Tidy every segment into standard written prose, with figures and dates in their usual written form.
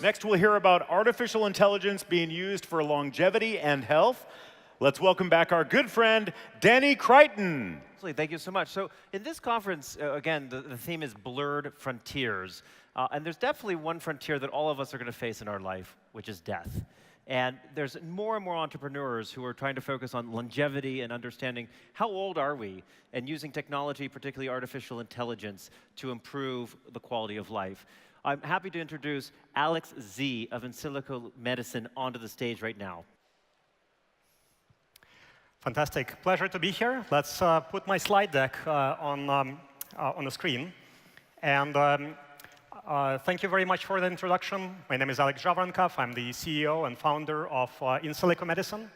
Next, we'll hear about artificial intelligence being used for longevity and health. Let's welcome back our good friend, Danny Crichton. Thank you so much. So in this conference, again, the theme is blurred frontiers. And there's definitely one frontier that all of us are going to face in our life, which is death. And there's more and more entrepreneurs who are trying to focus on longevity and understanding how old are we, and using technology, particularly artificial intelligence, to improve the quality of life. I'm happy to introduce Alex Z of Insilico Medicine onto the stage right now. Fantastic. Pleasure to be here. Let's put my slide deck on the screen. And thank you very much for the introduction. My name is Alex Zhavoronkov. I'm the CEO and founder of Insilico Medicine.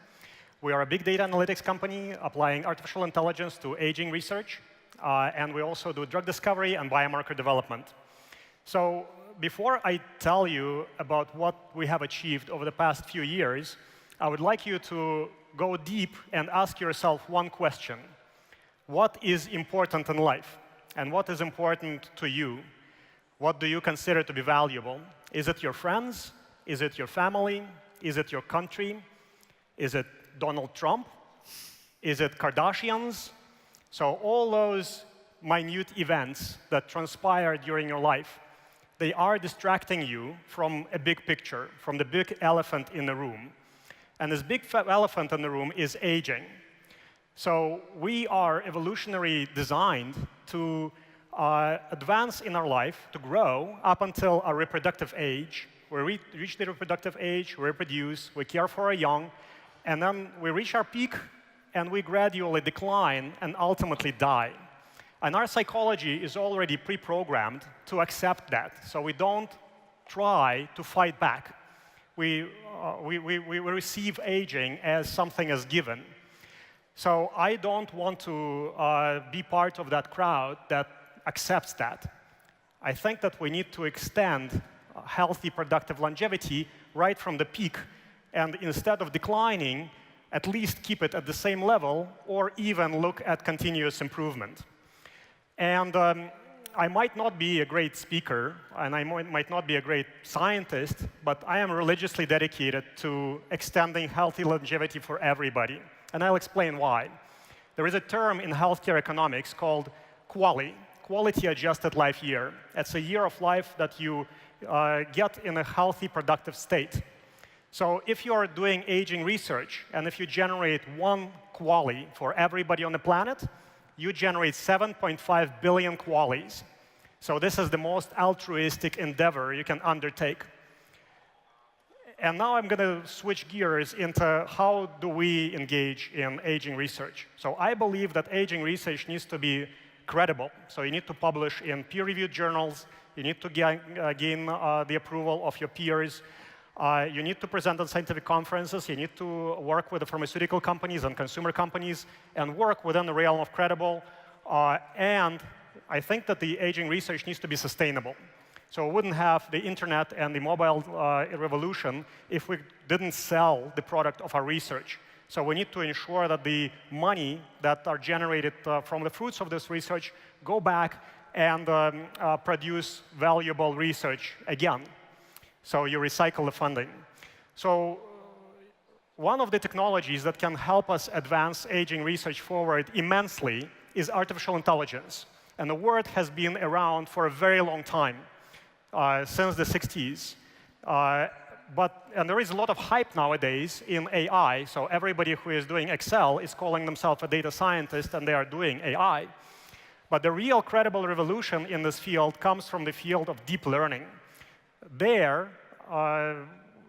We are a big data analytics company applying artificial intelligence to aging research. And we also do drug discovery and biomarker development. So before I tell you about what we have achieved over the past few years, I would like you to go deep and ask yourself one question. What is important in life? And what is important to you? What do you consider to be valuable? Is it your friends? Is it your family? Is it your country? Is it Donald Trump? Is it Kardashians? So all those minute events that transpire during your life, they are distracting you from a big picture, from the big elephant in the room. And this big elephant in the room is aging. So we are evolutionarily designed to advance in our life, to grow up until our reproductive age. We reach the reproductive age, we reproduce, we care for our young, and then we reach our peak, and we gradually decline and ultimately die. And our psychology is already pre-programmed to accept that, so we don't try to fight back. We receive aging as something as given. So I don't want to be part of that crowd that accepts that. I think that we need to extend healthy, productive longevity right from the peak, and instead of declining, at least keep it at the same level, or even look at continuous improvement. And I might not be a great speaker, and I might not be a great scientist, but I am religiously dedicated to extending healthy longevity for everybody. And I'll explain why. There is a term in healthcare economics called QALY, quality-adjusted life year. It's a year of life that you get in a healthy, productive state. So if you are doing aging research, and if you generate one QALY for everybody on the planet, you generate 7.5 billion QALYs. So this is the most altruistic endeavor you can undertake. And now I'm going to switch gears into how do we engage in aging research. So I believe that aging research needs to be credible. So you need to publish in peer-reviewed journals. You need to gain the approval of your peers. You need to present on scientific conferences. You need to work with the pharmaceutical companies and consumer companies and work within the realm of credible. And I think that the aging research needs to be sustainable. So we wouldn't have the internet and the mobile revolution if we didn't sell the product of our research. So we need to ensure that the money that are generated from the fruits of this research go back and produce valuable research again. So you recycle the funding. So one of the technologies that can help us advance aging research forward immensely is artificial intelligence. And the word has been around for a very long time, since the 60s. And there is a lot of hype nowadays in AI. So everybody who is doing Excel is calling themselves a data scientist, and they are doing AI. But the real credible revolution in this field comes from the field of deep learning. There,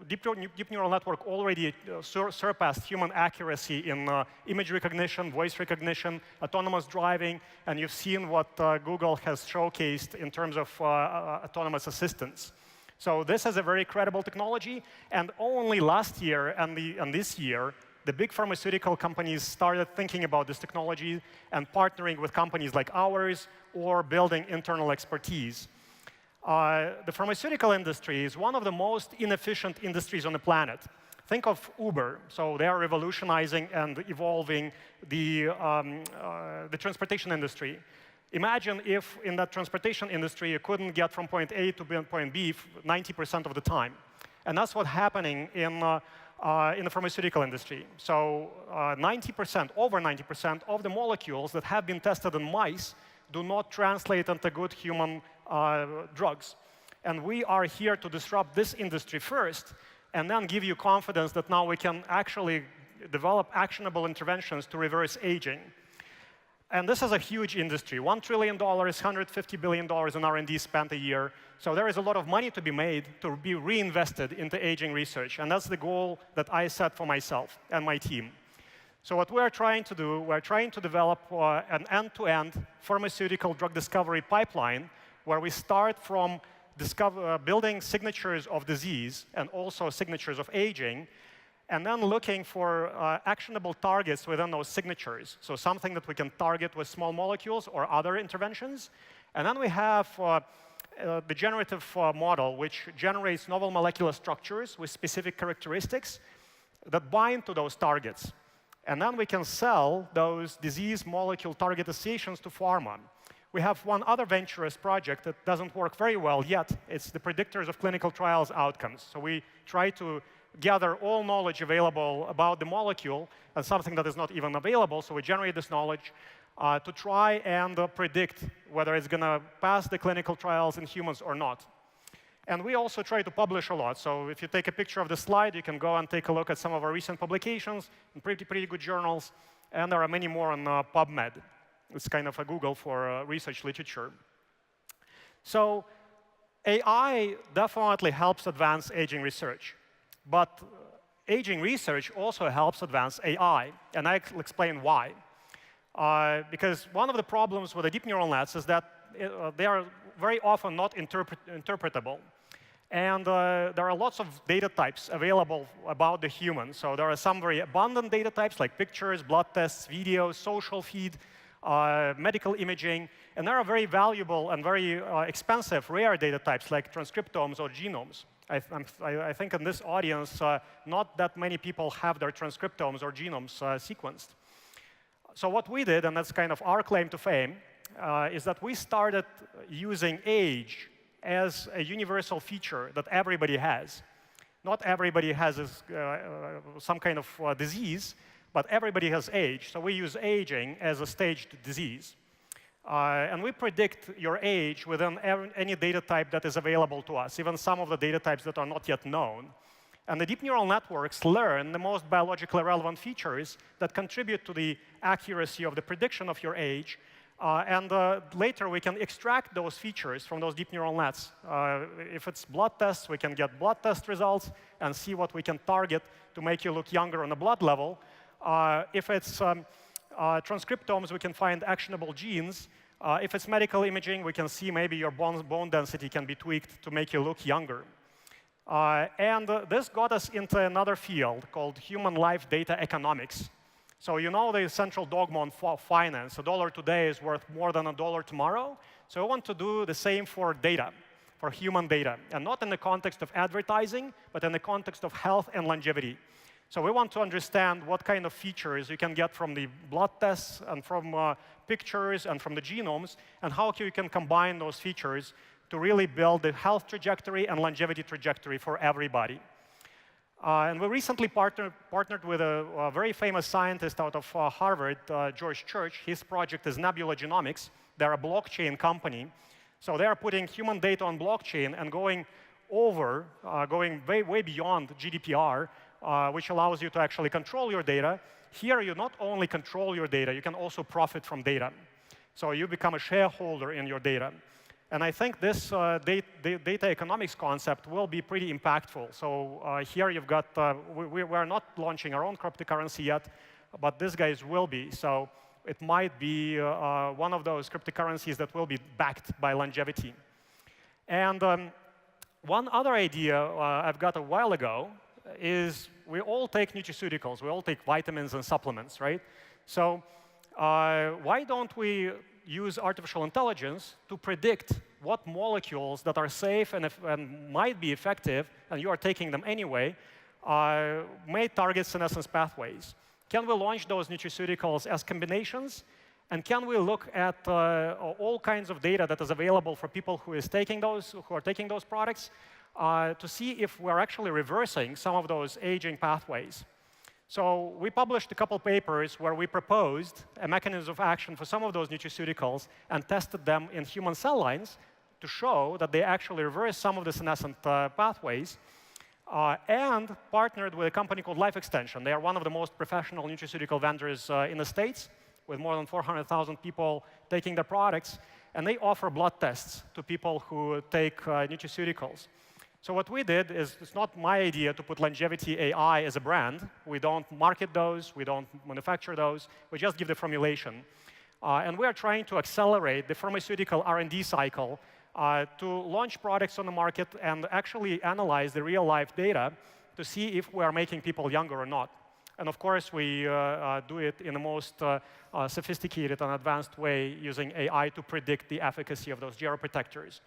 deep neural network already surpassed human accuracy in image recognition, voice recognition, autonomous driving, and you've seen what Google has showcased in terms of autonomous assistance. So this is a very credible technology, and only last year and this year, the big pharmaceutical companies started thinking about this technology and partnering with companies like ours or building internal expertise. The pharmaceutical industry is one of the most inefficient industries on the planet. Think of Uber. So they are revolutionizing and evolving the transportation industry. Imagine if in that transportation industry you couldn't get from point A to point B 90% of the time. And that's what's happening in the pharmaceutical industry. So 90%, over 90% of the molecules that have been tested in mice do not translate into good human drugs. And we are here to disrupt this industry first, and then give you confidence that now we can actually develop actionable interventions to reverse aging. And this is a huge industry, $1 trillion, $150 billion in R&D spent a year. So there is a lot of money to be made to be reinvested into aging research. And that's the goal that I set for myself and my team. So what we're trying to do, we're trying to develop an end-to-end pharmaceutical drug discovery pipeline where we start from building signatures of disease and also signatures of aging, and then looking for actionable targets within those signatures. So something that we can target with small molecules or other interventions. And then we have the generative model, which generates novel molecular structures with specific characteristics that bind to those targets. And then we can sell those disease molecule target associations to pharma. We have one other venturous project that doesn't work very well yet. It's the predictors of clinical trials outcomes. So we try to gather all knowledge available about the molecule and something that is not even available. So we generate this knowledge to try and predict whether it's going to pass the clinical trials in humans or not. And we also try to publish a lot. So if you take a picture of the slide, you can go and take a look at some of our recent publications in pretty good journals. And there are many more on PubMed. It's kind of a Google for research literature. So AI definitely helps advance aging research. But aging research also helps advance AI, and I'll explain why. Because one of the problems with the deep neural nets is that they are very often not interpretable. And there are lots of data types available about the human. So there are some very abundant data types like pictures, blood tests, videos, social feed, medical imaging. And there are very valuable and very expensive rare data types like transcriptomes or genomes. I think in this audience, not that many people have their transcriptomes or genomes sequenced. So what we did, and that's kind of our claim to fame, is that we started using age as a universal feature that everybody has. Not everybody has some kind of disease, but everybody has age. So we use aging as a staged disease. And we predict your age within any data type that is available to us, even some of the data types that are not yet known. And the deep neural networks learn the most biologically relevant features that contribute to the accuracy of the prediction of your age. And later, we can extract those features from those deep neural nets. If it's blood tests, we can get blood test results and see what we can target to make you look younger on a blood level. If it's transcriptomes, we can find actionable genes. If it's medical imaging, we can see maybe your bone density can be tweaked to make you look younger. And this got us into another field called human life data economics. So you know the central dogma on finance. $1 today is worth more than $1 tomorrow. So we want to do the same for data, for human data. And not in the context of advertising, but in the context of health and longevity. So we want to understand what kind of features you can get from the blood tests and from pictures and from the genomes, and how you can combine those features to really build the health trajectory and longevity trajectory for everybody. And we recently partnered with a very famous scientist out of Harvard, George Church. His project is Nebula Genomics. They're a blockchain company. So they are putting human data on blockchain and going way beyond GDPR, which allows you to actually control your data. Here, you not only control your data, you can also profit from data. So you become a shareholder in your data. And I think this data economics concept will be pretty impactful. So here you've got, we're not launching our own cryptocurrency yet, but these guys will be. So it might be one of those cryptocurrencies that will be backed by longevity. And one other idea I've got a while ago is we all take nutraceuticals. We all take vitamins and supplements, right? So why don't we use artificial intelligence to predict what molecules that are safe and might be effective, and you are taking them anyway, may target senescence pathways? Can we launch those nutraceuticals as combinations And can we look at all kinds of data that is available for people who are taking those products to see if we're actually reversing some of those aging pathways? So we published a couple papers where we proposed a mechanism of action for some of those nutraceuticals and tested them in human cell lines to show that they actually reverse some of the senescent pathways, and partnered with a company called Life Extension. They are one of the most professional nutraceutical vendors in the States, with more than 400,000 people taking their products. And they offer blood tests to people who take nutraceuticals. So what we did is, it's not my idea to put Longevity AI as a brand. We don't market those. We don't manufacture those. We just give the formulation. And we are trying to accelerate the pharmaceutical R&D cycle to launch products on the market and actually analyze the real-life data to see if we are making people younger or not. And of course, we do it in the most sophisticated and advanced way using AI to predict the efficacy of those geroprotectors.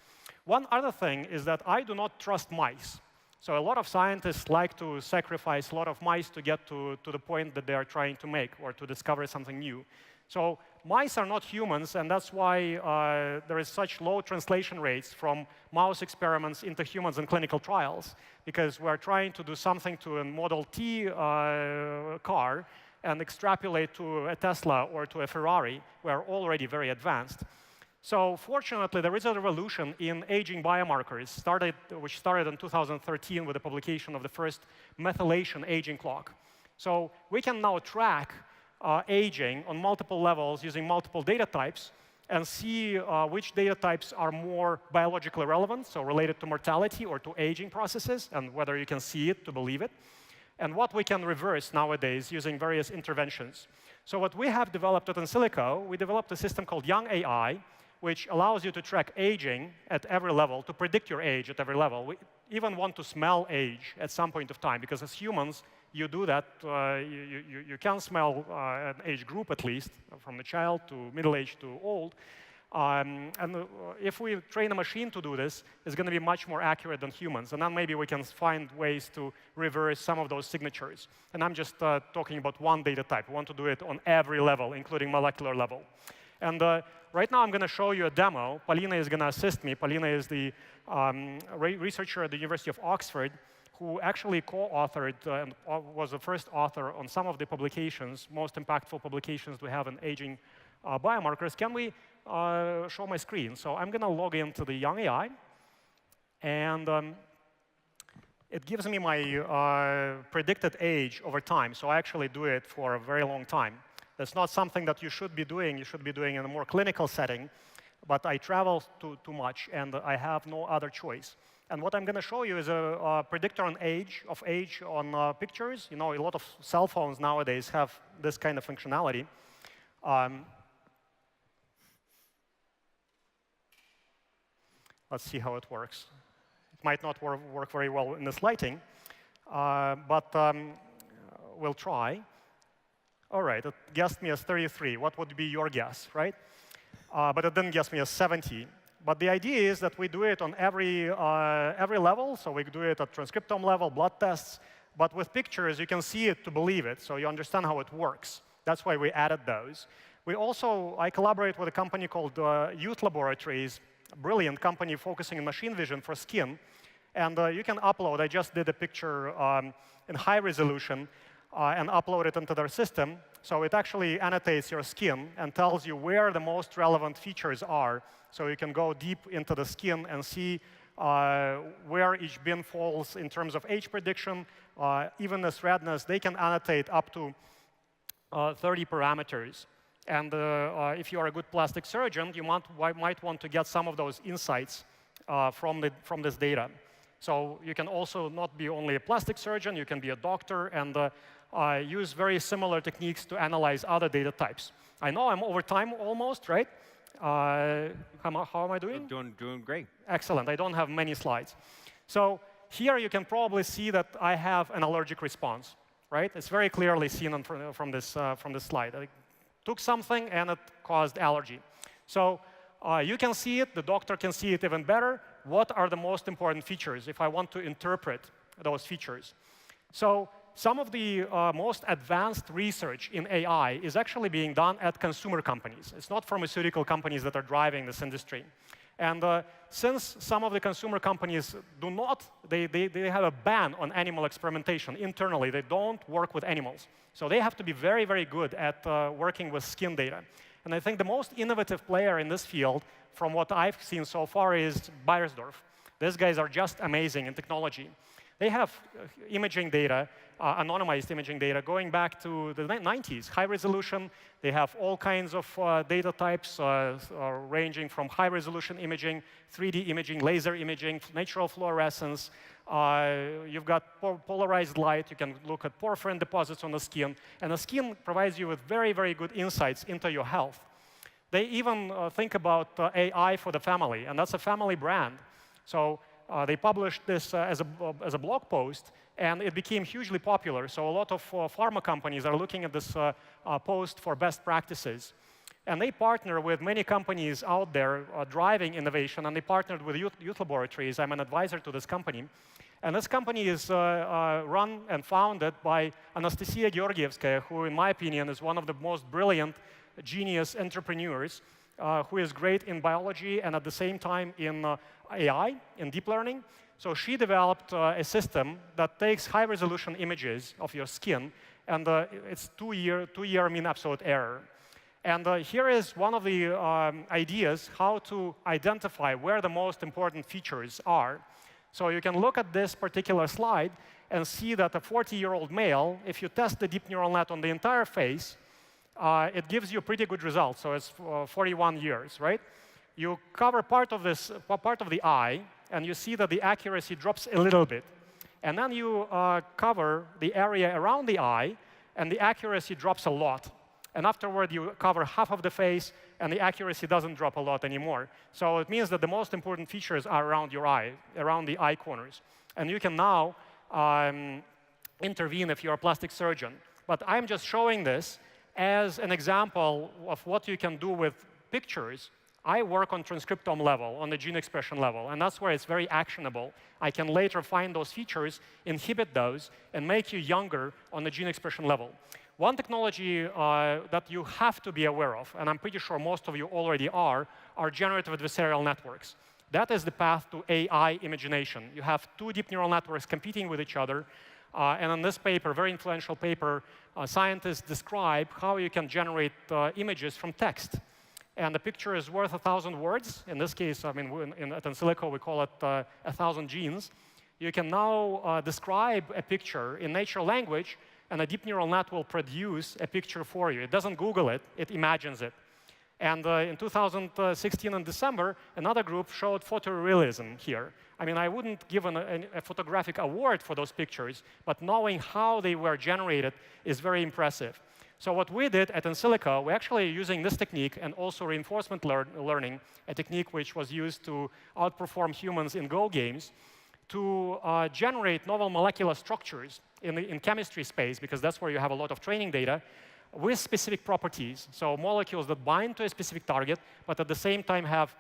One other thing is that I do not trust mice. So a lot of scientists like to sacrifice a lot of mice to get to the point that they are trying to make or to discover something new. So mice are not humans, and that's why there is such low translation rates from mouse experiments into humans in clinical trials, because we're trying to do something to a Model T car and extrapolate to a Tesla or to a Ferrari. We're already very advanced. So fortunately, there is a revolution in aging biomarkers, which started in 2013 with the publication of the first methylation aging clock. So we can now track aging on multiple levels using multiple data types and see which data types are more biologically relevant, so related to mortality or to aging processes, and whether you can see it to believe it, and what we can reverse nowadays using various interventions. So what we have developed at Insilico, we developed a system called Young AI, which allows you to track aging at every level, to predict your age at every level. We even want to smell age at some point of time, because as humans, you do that. You can smell an age group, at least, from the child to middle-aged to old. If we train a machine to do this, it's going to be much more accurate than humans. And then maybe we can find ways to reverse some of those signatures. And I'm just talking about one data type. We want to do it on every level, including molecular level. And right now, I'm going to show you a demo. Paulina is going to assist me. Paulina is the researcher at the University of Oxford, who actually co-authored and was the first author on some of the publications, most impactful publications we have in aging biomarkers. Can we show my screen? So I'm going to log into the Young AI. And it gives me my predicted age over time. So I actually do it for a very long time. That's not something that you should be doing. You should be doing in a more clinical setting. But I travel too much, and I have no other choice. And what I'm going to show you is a predictor on age on pictures. You know, a lot of cell phones nowadays have this kind of functionality. Let's see how it works. It might not work very well in this lighting, but we'll try. All right, it guessed me as 33. What would be your guess, right? But it didn't guess me as 70. But the idea is that we do it on every level. So we do it at transcriptome level, blood tests. But with pictures, you can see it to believe it. So you understand how it works. That's why we added those. I collaborate with a company called Youth Laboratories, a brilliant company focusing on machine vision for skin. And you can upload. I just did a picture in high resolution and upload it into their system. So it actually annotates your skin and tells you where the most relevant features are. So you can go deep into the skin and see where each bin falls in terms of age prediction, evenness, redness. They can annotate up to 30 parameters. And if you are a good plastic surgeon, you might want to get some of those insights from this data. So you can also not be only a plastic surgeon. You can be a doctor and use very similar techniques to analyze other data types. I know I'm over time almost, right? How am I doing? Doing great. Excellent. I don't have many slides. So here you can probably see that I have an allergic response, right? It's very clearly seen from this slide. I took something and it caused allergy. So you can see it. The doctor can see it even better. What are the most important features if I want to interpret those features? So some of the most advanced research in AI is actually being done at consumer companies. It's not pharmaceutical companies that are driving this industry. And since some of the consumer companies do not, they have a ban on animal experimentation internally. They don't work with animals. So they have to be very, very good at working with skin data. And I think the most innovative player in this field, from what I've seen so far, is Beiersdorf. These guys are just amazing in technology. They have imaging data, anonymized imaging data, going back to the 90s, high resolution. They have all kinds of data types ranging from high-resolution imaging, 3D imaging, laser imaging, natural fluorescence. You've got polarized light. You can look at porphyrin deposits on the skin. And the skin provides you with very, very good insights into your health. They even think about AI for the family, and that's a family brand. So they published this as a blog post, and it became hugely popular. So a lot of pharma companies are looking at this post for best practices. And they partner with many companies out there driving innovation, and they partnered with youth laboratories. I'm an advisor to this company. And this company is run and founded by Anastasia Georgievskaya, who, in my opinion, is one of the most brilliant genius entrepreneurs, who is great in biology and at the same time in AI, in deep learning. So she developed a system that takes high-resolution images of your skin, and it's two-year mean absolute error. And here is one of the ideas how to identify where the most important features are. So you can look at this particular slide and see that a 40-year-old male, if you test the deep neural net on the entire face, it gives you pretty good results. So it's 41 years, right? You cover part of the eye, and you see that the accuracy drops a little bit. And then you cover the area around the eye, and the accuracy drops a lot. And afterward, you cover half of the face, and the accuracy doesn't drop a lot anymore. So it means that the most important features are around your eye, around the eye corners. And you can now intervene if you're a plastic surgeon. But I'm just showing this as an example of what you can do with pictures. I work on transcriptome level, on the gene expression level, and that's where it's very actionable. I can later find those features, inhibit those, and make you younger on the gene expression level. One technology that you have to be aware of, and I'm pretty sure most of you already are generative adversarial networks. That is the path to AI imagination. You have two deep neural networks competing with each other, and in this paper, very influential paper, scientists describe how you can generate images from text. And the picture is worth 1,000 words. In this case, I mean, at Insilico, we call it 1,000 genes. You can now describe a picture in natural language, and a deep neural net will produce a picture for you. It doesn't Google it, it imagines it. And in 2016, in December, another group showed photorealism here. I mean, I wouldn't give a photographic award for those pictures, but knowing how they were generated is very impressive. So what we did at Insilico, we're actually using this technique and also reinforcement learning, a technique which was used to outperform humans in Go games, to generate novel molecular structures in chemistry space, because that's where you have a lot of training data, with specific properties. So molecules that bind to a specific target, but at the same time have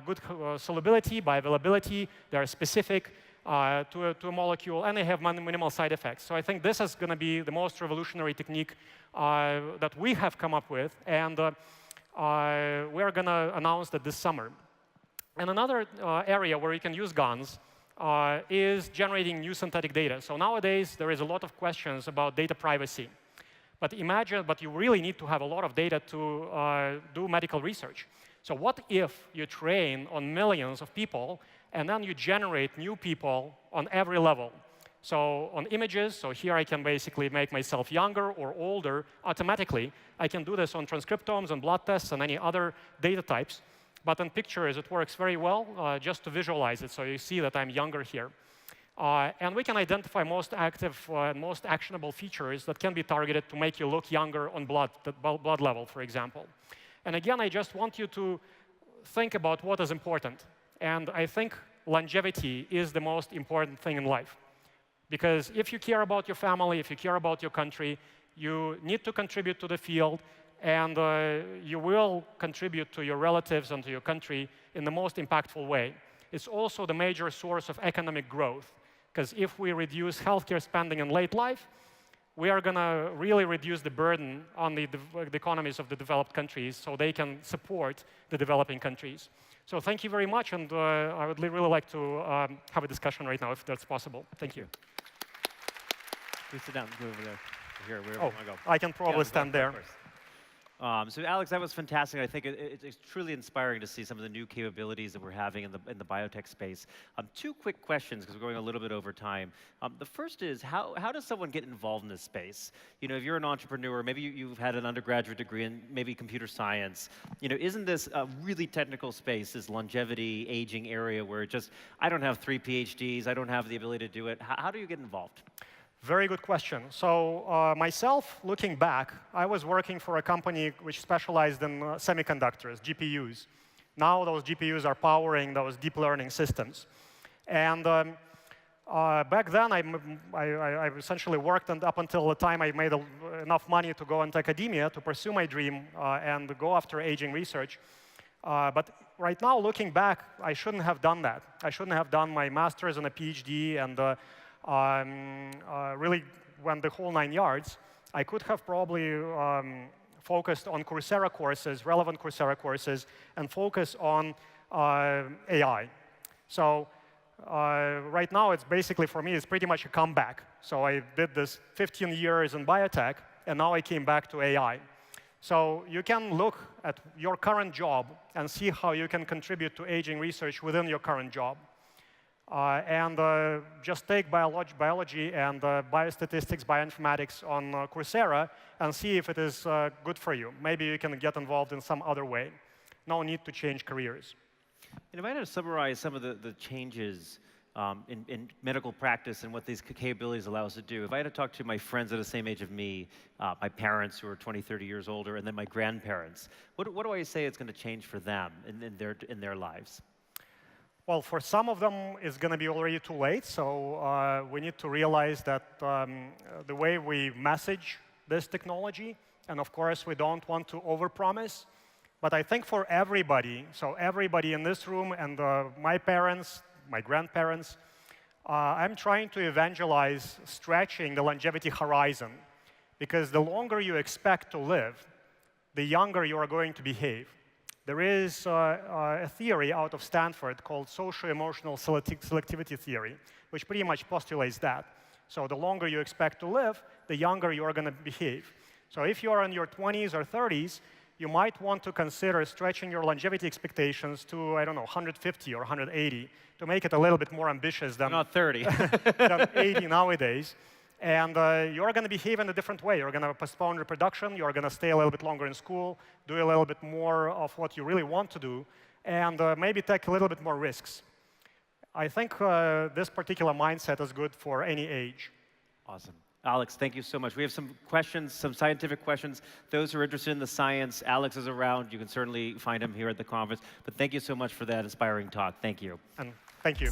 good solubility, bioavailability, they are specific to a molecule, and they have minimal side effects. So I think this is going to be the most revolutionary technique that we have come up with, and we're going to announce that this summer. And another area where you can use GANs is generating new synthetic data. So nowadays, there is a lot of questions about data privacy. But you really need to have a lot of data to do medical research. So what if you train on millions of people, and then you generate new people on every level? So on images, so here I can basically make myself younger or older automatically. I can do this on transcriptomes and blood tests and any other data types. But on pictures, it works very well just to visualize it. So you see that I'm younger here. And we can identify most active and most actionable features that can be targeted to make you look younger on blood level, for example. And again, I just want you to think about what is important. And I think longevity is the most important thing in life. Because if you care about your family, if you care about your country, you need to contribute to the field, and you will contribute to your relatives and to your country in the most impactful way. It's also the major source of economic growth. Because if we reduce healthcare spending in late life, we are going to really reduce the burden on the economies of the developed countries so they can support the developing countries. So thank you very much, and I would really like to have a discussion right now, if that's possible. Thank you. Please sit down. Go over there. Here, wherever Oh, you want to go. I can probably stand there. So Alex, that was fantastic. I think it's truly inspiring to see some of the new capabilities that we're having in the biotech space. Two quick questions, because we're going a little bit over time. The first is, how does someone get involved in this space? You know, if you're an entrepreneur, maybe you've had an undergraduate degree in maybe computer science. You know, isn't this a really technical space, this longevity, aging area where I don't have 3 PhDs, I don't have the ability to do it. How do you get involved? Very good question. So myself, looking back, I was working for a company which specialized in semiconductors, GPUs. Now those GPUs are powering those deep learning systems. And back then, I essentially worked up until the time I made enough money to go into academia to pursue my dream and go after aging research. But right now, looking back, I shouldn't have done that. I shouldn't have done my master's and a PhD and really went the whole 9 yards. I could have probably focused on Coursera courses, relevant Coursera courses, and focus on AI. So right now, it's basically, for me, it's pretty much a comeback. So I did this 15 years in biotech, and now I came back to AI. So you can look at your current job and see how you can contribute to aging research within your current job. And just take biology and biostatistics, bioinformatics on Coursera and see if it is good for you. Maybe you can get involved in some other way. No need to change careers. And if I had to summarize some of the changes in medical practice and what these capabilities allow us to do, if I had to talk to my friends at the same age of me, my parents who are 20, 30 years older, and then my grandparents, what do I say it's going to change for them in their lives? Well, for some of them, it's going to be already too late. So we need to realize that the way we message this technology, and of course, we don't want to overpromise. But I think for everybody, so everybody in this room and my parents, my grandparents, I'm trying to evangelize stretching the longevity horizon. Because the longer you expect to live, the younger you are going to behave. There is a theory out of Stanford called socio-emotional selectivity theory, which pretty much postulates that. So the longer you expect to live, the younger you are going to behave. So if you are in your 20s or 30s, you might want to consider stretching your longevity expectations to, I don't know, 150 or 180 to make it a little bit more ambitious than, not 30. than 80 nowadays. And you're going to behave in a different way. You're going to postpone reproduction. You're going to stay a little bit longer in school, do a little bit more of what you really want to do, and maybe take a little bit more risks. I think this particular mindset is good for any age. Awesome. Alex, thank you so much. We have some questions, some scientific questions. Those who are interested in the science, Alex is around. You can certainly find him here at the conference. But thank you so much for that inspiring talk. Thank you. And thank you.